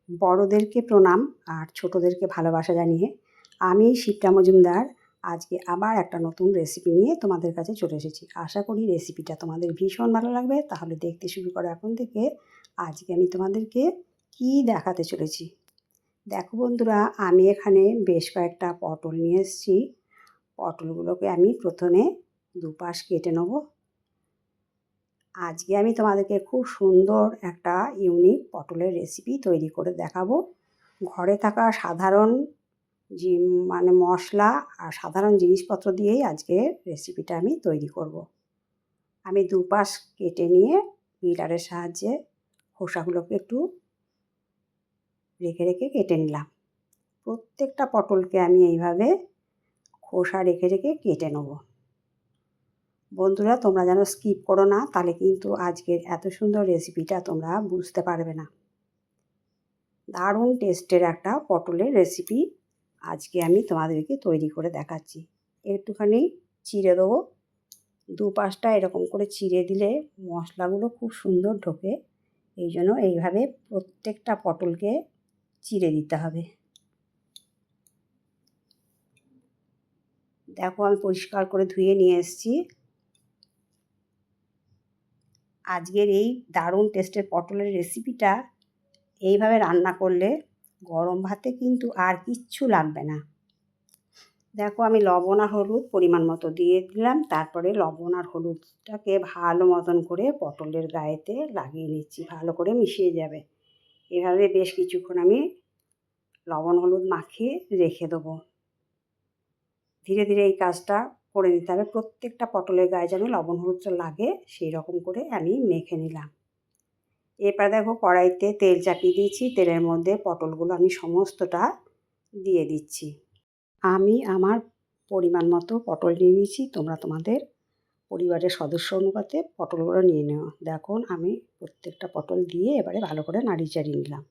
বড়দেরকে প্রণাম আর ছোটদেরকে ভালোবাসা জানিয়ে আমি শিপ্রা মজুমদার আজকে আবার একটা নতুন রেসিপি নিয়ে তোমাদের কাছে চলে এসেছি। আশা করি রেসিপিটা তোমাদের ভীষণ ভালো লাগবে। তাহলে দেখতে শুরু করো এখন থেকে। আজকে আমি তোমাদেরকে কি দেখাতে চলেছি দেখো বন্ধুরা, আমি এখানে বেশ কয়েকটা পটল নিয়ে এসেছি। পটলগুলোকে আমি প্রথমে দুপাশ কেটে নেব। আজকে আমি তোমাদেরকে খুব সুন্দর একটা ইউনিক পটলের রেসিপি তৈরি করে দেখাবো। ঘরে থাকা সাধারণ মশলা আর সাধারণ জিনিসপত্র দিয়েই আজকে রেসিপিটা আমি তৈরি করব। আমি দুপাশ কেটে নিয়ে পিলারের সাহায্যে খোসাগুলোকে একটু রেখে রেখে কেটে নিলাম। প্রত্যেকটা পটলকে আমি এইভাবে খোসা রেখে রেখে কেটে নেব। বন্ধুরা, তোমরা যেন স্কিপ করো না, তাহলে কিন্তু আজকের এত সুন্দর রেসিপিটা তোমরা বুঝতে পারবে না। দারুণ টেস্টের একটা পটলের রেসিপি আজকে আমি তোমাদেরকে তৈরি করে দেখাচ্ছি। একটুখানি চিড়ে দেবো। দুপাশটা এরকম করে চিড়ে দিলে মশলাগুলো খুব সুন্দর ঢোকে। এই জন্য এইভাবে প্রত্যেকটা পটলকে চিড়ে দিতে হবে। দেখো, আমি পরিষ্কার করে ধুয়ে নিয়ে এসেছি। আজকের এই দারুণ টেস্টের পটলের রেসিপিটা এইভাবে রান্না করলে গরম ভাতে কিন্তু আর কিচ্ছু লাগবে না। দেখো, আমি লবণ আর হলুদ পরিমাণ মতো দিয়ে দিলাম। তারপরে লবণ আর হলুদটাকে ভালো মতন করে পটলের গায়েতে লাগিয়ে নিচ্ছি, ভালো করে মিশিয়ে যাবে। এভাবে বেশ কিছুক্ষণ আমি লবণ হলুদ মাখিয়ে রেখে দেবো। ধীরে ধীরে এই কাজটা করে নিতে হবে। প্রত্যেকটা পটলের গায়ে যেন লবণ হলুদটা লাগে সেই রকম করে আমি মেখে নিলাম। এরপর দেখো, কড়াইতে তেল চাপিয়ে দিয়েছি। তেলের মধ্যে পটলগুলো আমি সমস্তটা দিয়ে দিচ্ছি। আমি আমার পরিমাণ মতো পটল নিয়ে নিয়েছি। তোমরা তোমাদের পরিবারের সদস্য অনুপাতে পটলগুলো নিয়ে নেওয়া। দেখুন, আমি প্রত্যেকটা পটল দিয়ে এবারে ভালো করে নাড়িয়ে চাড়িয়ে নিলাম।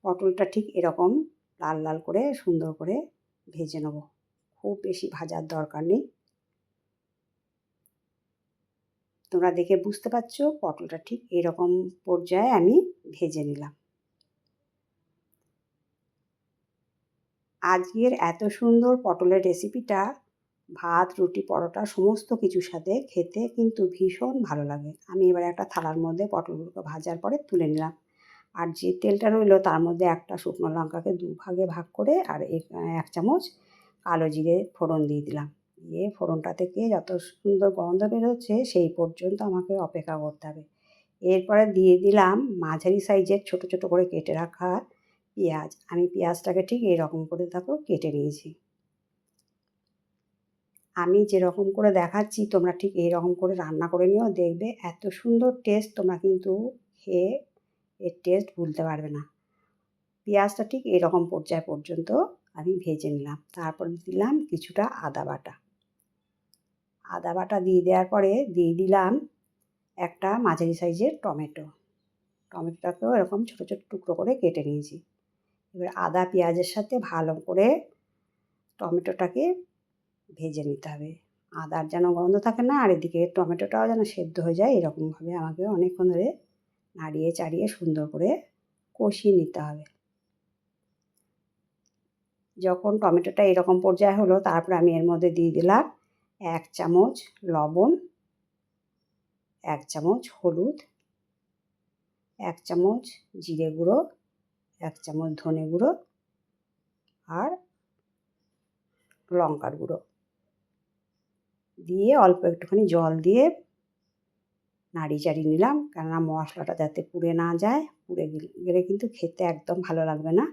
পটলটা ঠিক এরকম লাল লাল করে সুন্দর করে ভেজে নেব। খুব বেশি ভাজার দরকার নেই। তোমরা দেখে বুঝতে পারছো পটলটা ঠিক এরকম পর্যায়ে আমি ভেজে নিলাম। আজকের এত সুন্দর পটলের রেসিপিটা ভাত, রুটি, পরোটা সমস্ত কিছুর সাথে খেতে কিন্তু ভীষণ ভালো লাগে। আমি এবার একটা থালার মধ্যে পটলগুলোকে ভাজার পরে তুলে নিলাম। আর যে তেলটা রইলো তার মধ্যে একটা শুকনো লঙ্কাকে দুভাগে ভাগ করে আর এক চামচ কালো জিরে ফোড়ন দিয়ে দিলাম। দিয়ে ফোড়নটা থেকে যত সুন্দর গন্ধ বেরোচ্ছে সেই পর্যন্ত আমাকে অপেক্ষা করতে হবে। এরপরে দিয়ে দিলাম মাঝারি সাইজের ছোট ছোট করে কেটে রাখা পেঁয়াজ। আমি পেঁয়াজটাকে ঠিক এরকম করে দেখো কেটে নিয়েছি। আমি যেরকম করে দেখাচ্ছি তোমরা ঠিক এইরকম করে রান্না করে নিও, দেখবে এত সুন্দর টেস্ট। তোমরা কিন্তু খেয়ে এর টেস্ট ভুলতে পারবে না। পেঁয়াজটা ঠিক এরকম পর্যায় পর্যন্ত আমি ভেজে নিলাম। তারপর দিলাম কিছুটা আদা বাটা। আদা বাটা দিয়ে দেওয়ার পরে দিয়ে দিলাম একটা মাঝারি সাইজের টমেটো। টমেটোটাকেও এরকম ছোটো ছোটো টুকরো করে কেটে নিয়েছি। এবার আদা পেঁয়াজের সাথে ভালো করে টমেটোটাকে ভেজে নিতে হবে। আদার যেন গন্ধ থাকে না, আর এদিকে টমেটোটাও যেন সেদ্ধ হয়ে যায়। এরকমভাবে আমাকে অনেকক্ষণ ধরে নাড়িয়ে চাড়িয়ে সুন্দর করে কষিয়ে নিতে হবে। যখন টমেটোটা এরকম পর্যায়ে হলো, তারপর আমি এর মধ্যে দিয়ে দিলাম 1 চামচ লবণ, 1 চামচ হলুদ, 1 চামচ জিরে গুঁড়ো, 1 চামচ ধনে গুঁড়ো আর লঙ্কার গুঁড়ো দিয়ে অল্প একটুখানি জল দিয়ে নাড়িয়ে চাড়িয়ে নিলাম। কেননা মশলাটা যাতে পুড়ে না যায়, পুড়ে গেলে কিন্তু খেতে একদম ভালো লাগবে না।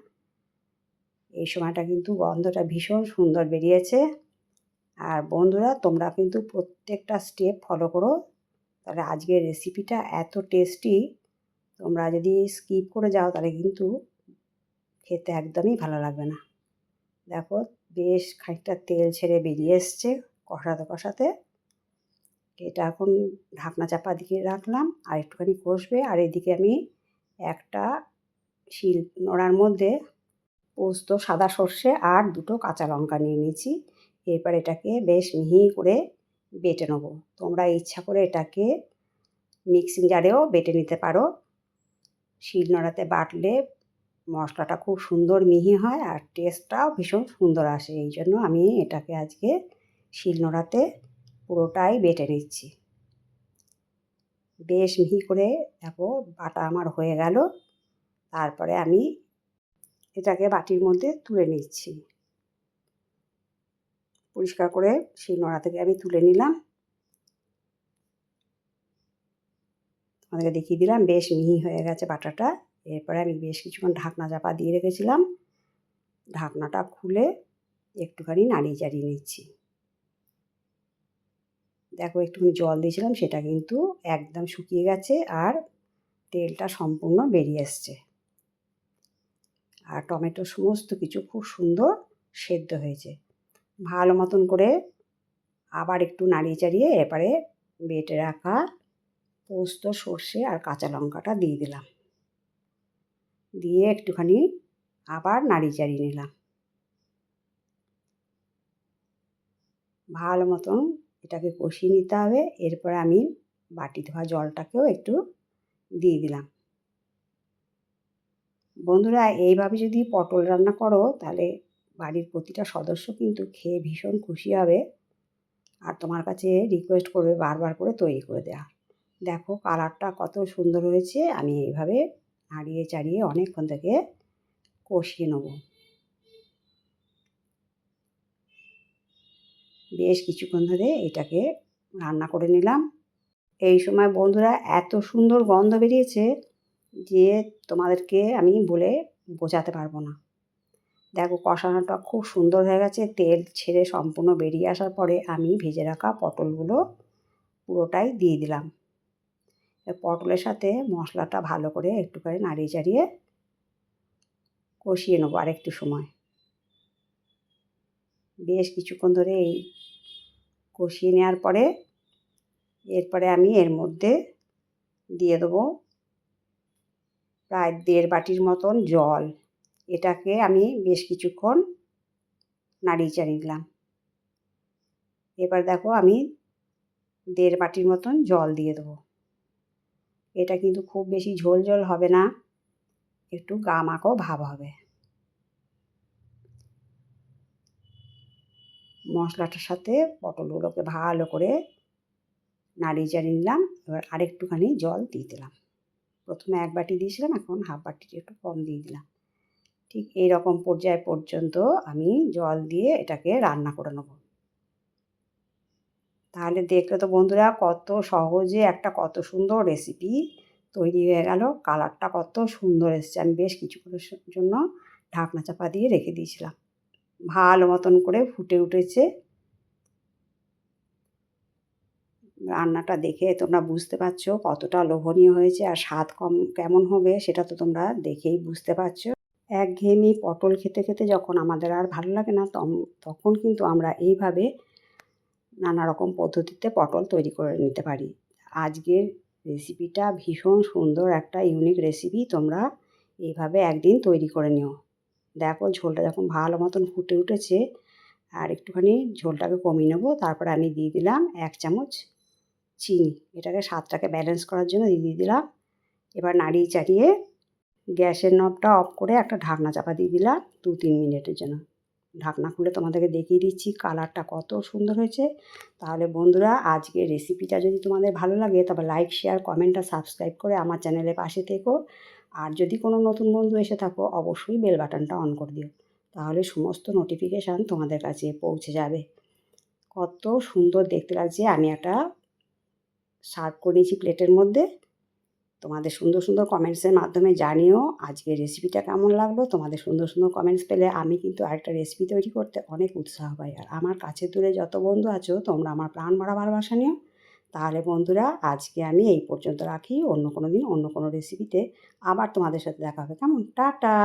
এই সময়টা কিন্তু গন্ধটা ভীষণ সুন্দর বেরিয়েছে। আর বন্ধুরা, তোমরা কিন্তু প্রত্যেকটা স্টেপ ফলো করো, তাহলে আজকের রেসিপিটা এত টেস্টি। তোমরা যদি স্কিপ করে যাও তাহলে কিন্তু খেতে একদমই ভালো লাগবে না। দেখো, বেশ খানিকটা তেল ছেড়ে বেরিয়ে এসছে কষাতে কষাতে। এটা এখন ঢাকনা চাপা দিয়ে রাখলাম আর একটুখানি কষবে। আর এদিকে আমি একটা শিল নোড়ার মধ্যে পোস্ত, সাদা সর্ষে আর 2টো কাঁচা লঙ্কা নিয়ে নিয়েছি। এরপর এটাকে বেশ মিহি করে বেটে নেব। তোমরা ইচ্ছা করে এটাকে মিক্সিং জারেও বেটে নিতে পারো। শিলনোড়াতে বাটলে মশলাটা খুব সুন্দর মিহি হয় আর টেস্টটাও ভীষণ সুন্দর আসে। এই জন্য আমি এটাকে আজকে শিলনোড়াতে পুরোটাই বেটে নিচ্ছি। বেশ মিহি করে দেখো বাটা আমার হয়ে গেল। তারপরে আমি এটাকে বাটির মধ্যে তুলে নিচ্ছি। পরিষ্কার করে শিলনোড়া থেকে আমি তুলে নিলাম। তোমাদেরকে দেখিয়ে দিলাম বেশ মিহি হয়ে গেছে বাটাটা। এরপরে আমি বেশ কিছুক্ষণ ঢাকনা চাপা দিয়ে রেখেছিলাম। ঢাকনাটা খুলে একটুখানি নাড়িয়ে চাড়িয়ে নিচ্ছি। দেখো একটুখানি জল দিয়েছিলাম, সেটা কিন্তু একদম শুকিয়ে গেছে আর তেলটা সম্পূর্ণ বেরিয়ে এসছে। আর টমেটো সমস্ত কিছু খুব সুন্দর সেদ্ধ হয়েছে। ভালো মতন করে আবার একটু নাড়িয়ে চাড়িয়ে এবারে বেটে রাখা পোস্ত, সর্ষে আর কাঁচা লঙ্কাটা দিয়ে দিলাম। দিয়ে একটুখানি আবার নাড়িয়ে চাড়িয়ে নিলাম। ভালো মতন এটাকে কষিয়ে নিতে হবে। এরপরে আমি বাটি ধোয়া জলটাকেও একটু দিয়ে দিলাম। বন্ধুরা, এইভাবে যদি পটল রান্না করো তাহলে বাড়ির প্রতিটা সদস্য কিন্তু খেয়ে ভীষণ খুশি হবে আর তোমার কাছে রিকোয়েস্ট করবে বারবার করে তৈরি করে দেওয়া। দেখো কালারটা কত সুন্দর হয়েছে। আমি এইভাবে নাড়িয়ে চাড়িয়ে অনেকক্ষণ থেকে কষিয়ে নেব। বেশ কিছুক্ষণ ধরে এটাকে রান্না করে নিলাম। এই সময় বন্ধুরা এত সুন্দর গন্ধ বেরিয়েছে যে তোমাদেরকে আমি বলে বোঝাতে পারবো না। দেখো কষানোটা খুব সুন্দর হয়ে গেছে। তেল ছেড়ে সম্পূর্ণ বেরিয়ে আসার পরে আমি ভেজে রাখা পটলগুলো পুরোটাই দিয়ে দিলাম। পটলের সাথে মশলাটা ভালো করে একটুখানি নাড়িয়ে চাড়িয়ে কষিয়ে নেবো আরেকটু সময়। বেশ কিছুক্ষণ ধরে এই কষিয়ে নেওয়ার পরে এরপরে আমি এর মধ্যে দিয়ে দেবো প্রায় 1.5 বাটির মতন জল। এটাকে আমি বেশ কিছুক্ষণ নাড়িয়ে চাড়িয়ে দিলাম। এবার দেখো আমি 1.5 বাটির মতন জল দিয়ে দেবো। এটা কিন্তু খুব বেশি ঝোল ঝোল হবে না, একটু গামাখো ভাব হবে। মশলাটার সাথে পটলগুলোকে ভালো করে নাড়িয়ে চাড়িয়ে নিলাম। এবার আরেকটুখানি জল দিয়ে দিলাম। প্রথমে 1 বাটি দিয়েছিলাম, এখন 1/2 বাটির একটু কম দিয়ে দিলাম। ঠিক এই রকম পর্যায় পর্যন্ত আমি জল দিয়ে এটাকে রান্না করে নেব। তাহলে দেখলে তো বন্ধুরা কত সহজে একটা কত সুন্দর রেসিপি তৈরি হয়ে গেল। কালারটা কত সুন্দর এসছে। আমি বেশ কিছুক্ষণের জন্য ঢাকনা চাপা দিয়ে রেখে দিয়েছিলাম। ভালো মতন করে ফুটে উঠেছে। রান্নাটা দেখে তোমরা বুঝতে পারছো কতটা লোভনীয় হয়েছে আর স্বাদ কেমন হবে সেটা তো তোমরা দেখেই বুঝতে পারছো। একঘেয়েমি পটল খেতে খেতে যখন আমাদের আর ভালো লাগে না তখন কিন্তু আমরা এইভাবে নানা রকম পদ্ধতিতে পটল তৈরি করে নিতে পারি। আজকের রেসিপিটা ভীষণ সুন্দর একটা ইউনিক রেসিপি। তোমরা এইভাবে একদিন তৈরি করে নিও। দেখো ঝোলটা যখন ভালো মতন ফুটে উঠেছে আর একটুখানি ঝোলটাকে কমিয়ে নেবো। তারপরে আমি দিয়ে দিলাম 1 চামচ চিনি। এটাকে স্বাদটাকে ব্যালেন্স করার জন্য দিয়ে দিলাম। এবার নাড়িয়ে চাড়িয়ে গ্যাসের নবটা অফ করে একটা ঢাকনা চাপা দিয়ে দিলাম 2-3 মিনিটের জন্য। ঢাকনা খুলে তোমাদেরকে দেখিয়ে দিচ্ছি কালারটা কত সুন্দর হয়েছে। তাহলে বন্ধুরা আজকের রেসিপিটা যদি তোমাদের ভালো লাগে তবে লাইক, শেয়ার, কমেন্ট আর সাবস্ক্রাইব করে আমার চ্যানেলের পাশে থেকো। আর যদি কোনো নতুন বন্ধু এসে থাকো অবশ্যই বেল বাটনটা অন করে দিও। তাহলে সমস্ত নোটিফিকেশান তোমাদের কাছে পৌঁছে যাবে। কত সুন্দর দেখতে লাগছে। আমি একটা সার্ভ করে নিয়েছি প্লেটের মধ্যে। তোমাদের সুন্দর সুন্দর কমেন্টসের মাধ্যমে জানিও আজকের রেসিপিটা কেমন লাগলো। তোমাদের সুন্দর সুন্দর কমেন্টস পেলে আমি কিন্তু আরেকটা রেসিপি তৈরি করতে অনেক উৎসাহ পাই। আর আমার কাছে দূরে যত বন্ধু আছো তোমরা আমার প্রাণ ভরা ভালোবাসা নিও। তাহলে বন্ধুরা আজকে আমি এই পর্যন্ত রাখি। অন্য কোনো দিন অন্য কোনো রেসিপিতে আবার তোমাদের সাথে দেখা হবে। কেমন? টাটা।